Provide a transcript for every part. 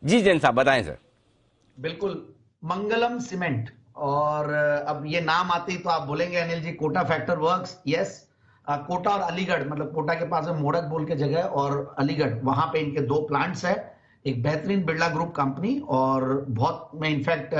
जी जैन साहब बताएं सर। बिल्कुल। मंगलम सीमेंट। और अब ये नाम आते ही तो आप बोलेंगे Anil ji, Kota factor works. Yes. Kota और अलीगढ़, मतलब कोटा के पास में मोड़क बोल के जगह है, और अलीगढ़, वहां पे इनके दो प्लांट्स है। एक बेहतरीन बिरला ग्रुप कंपनी। और बहुत, मैं इनफैक्ट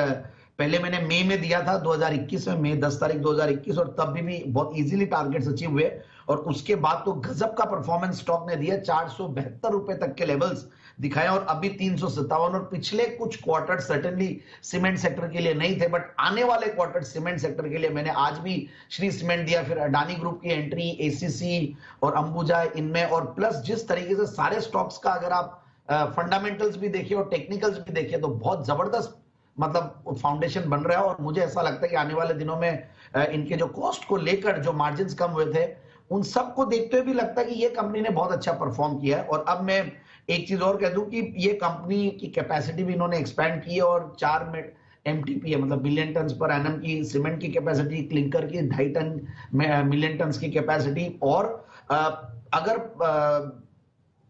पहले मैंने मई में दिया था 2021 में, मई 10 तारीख 2021, और तब भी बहुत इजीली टारगेट्स अचीव हुए। और उसके बाद तो गजब का परफॉर्मेंस स्टॉक ने दिया, 472 रुपए तक के लेवल्स दिखाए, और अभी 357। और पिछले कुछ क्वार्टर सर्टेनली सीमेंट सेक्टर के लिए नहीं थे, बट आने वाले क्वार्टर सीमेंट सेक्टर के लिए मैंने आज भी श्री सीमेंट दिया, फिर अडानी ग्रुप की एंट्री, एसीसी और अंबुजा इनमें, और प्लस जिस तरीके से सारे स्टॉक्स का अगर आप फंडामेंटल्स भी देखिए और टेक्निकल्स भी देखिए तो बहुत जबरदस्त मतलब फाउंडेशन बन रहा है। और मुझे ऐसा लगता है कि आने वाले दिनों में इनके जो कॉस्ट को लेकर जो मार्जिन कम हुए थे, उन सबको देखते हुए भी लगता है कि ये कंपनी ने बहुत अच्छा परफॉर्म किया है। और अब मैं एक चीज और कह दूं कि ये कंपनी की कैपेसिटी भी इन्होंने एक्सपैंड की है, और 4 एमटीपी है, मतलब मिलियन टन पर एनम की सीमेंट की कैपेसिटी, क्लिंकर की 2.5 मिलियन टन की कैपेसिटी। और अगर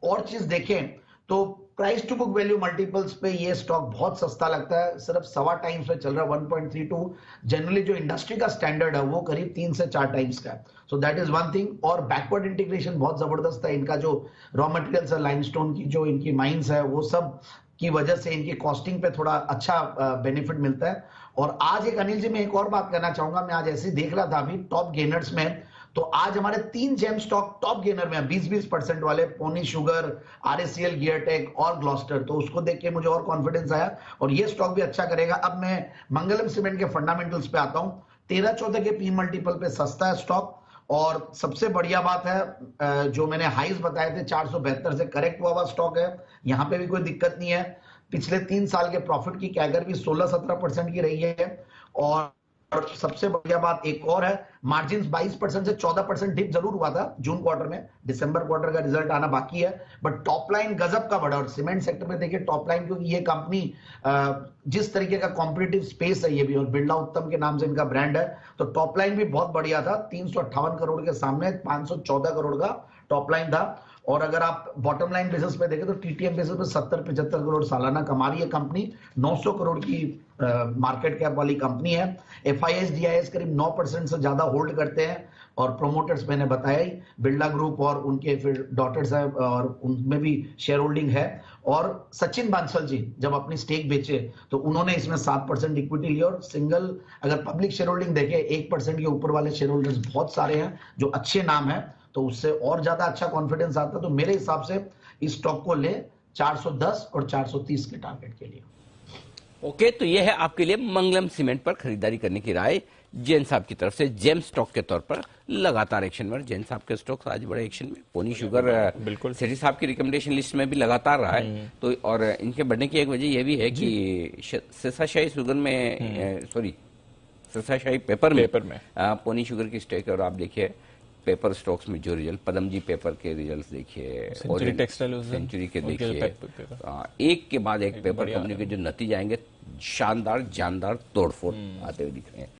और चीज देखें तो price to book value multiples पे ये स्टॉक बहुत सस्ता लगता है, सिर्फ 1.25 पे चल रहा है, 1.32। जनरली जो इंडस्ट्री का स्टैंडर्ड है वो करीब 3 से 4 टाइम्स का है। So that is one thing. और बैकवर्ड इंटीग्रेशन बहुत जबरदस्त है इनका, जो रॉ मटेरियल्स है, लाइमस्टोन की जो इनकी माइंस है, वो सब की वजह से इनकी कॉस्टिंग पे थोड़ा अच्छा बेनिफिट मिलता है। और आज एक अनिल जी, मैं एक और बात करना चाहूंगा, मैं आज ऐसे ही देख रहा था अभी टॉप गेनर्स में, तो आज हमारे 3 जेम स्टॉक टॉप गेनर में 20-20% वाले, पोनी शुगर, आरएससीएल, गियरटेक और ग्लॉस्टर। तो उसको देख के मुझे और कॉन्फिडेंस आया, और ये स्टॉक भी अच्छा करेगा। अब मैं मंगलम सीमेंट के फंडामेंटल्स पे आता हूं। 13-14 के पी मल्टीपल पे सस्ता है स्टॉक। और सबसे बढ़िया बात है, जो मैंने हाइज बताए थे 472 से करेक्ट हुआ स्टॉक है, यहां पे भी कोई दिक्कत नहीं है। पिछले 3 साल के प्रॉफिट की कैगर भी 16-17% की रही है। और सबसे बढ़िया बात एक और है, मार्जिन 22% से 14% डिप जरूर हुआ था जून क्वार्टर में, दिसंबर क्वार्टर का रिजल्ट आना बाकी है, बट टॉप लाइन गजब का बढ़ा। और सीमेंट सेक्टर में देखिए टॉप लाइन, क्योंकि ये कंपनी जिस तरीके का कॉम्पिटिटिव स्पेस है ये भी, और बिरला उत्तम के नाम से इनका ब्रांड है, तो टॉप लाइन भी बहुत बढ़िया था। 358 करोड़ के सामने 514 करोड़ का टॉप लाइन था। और अगर आप बॉटम लाइन बेसिस पे देखें तो टीटीएम बेसिस पे 70-75 करोड़ सालाना कमा रही है कंपनी। 900 करोड़ की मार्केट कैप वाली कंपनी है। एफआईएस डीआईएस करीब 9% से ज्यादा होल्ड करते हैं। और प्रोमोटर्स मैंने बताया ही, बिरला ग्रुप और उनके फिर डॉटर्स है, और उनमें भी शेयर होल्डिंग है। और सचिन बांसल जी जब अपनी स्टेक बेचे तो उन्होंने इसमें 7% इक्विटी ली। और सिंगल अगर पब्लिक शेयर होल्डिंग देखे, 1% के ऊपर वाले शेयर होल्डर्स बहुत सारे हैं जो अच्छे नाम है, तो उससे और ज्यादा अच्छा कॉन्फिडेंस आता है। तो मेरे हिसाब से इस स्टॉक को ले 410 और 430 के टारगेट के लिए। ओके, तो ये है आपके लिए मंगलम सीमेंट पर खरीदारी करने की राय जैन साहब की तरफ से। जेम स्टॉक के तौर पर लगातार एक्शन में, जैन साहब के स्टॉक्स आज बड़े एक्शन में। पोनी शुगर बिल्कुल सेठी साहब की रिकमेंडेशन लिस्ट में भी लगातार रहा है। तो और इनके बढ़ने की एक वजह यह भी है कि सिरसाशाही शुगर में, सॉरी सिरसाशाही पेपर में पोनी शुगर की स्टेक है। और आप देखिए पेपर स्टॉक्स में जो रिजल्ट, पदम जी पेपर के रिजल्ट्स देखिए, सेंचुरी टेक्सटाइल, सेंचुरी के देखिए, एक के बाद एक पेपर कंपनी के जो नतीजे आएंगे, शानदार जानदार तोड़फोड़ आते हुए दिख रहे हैं।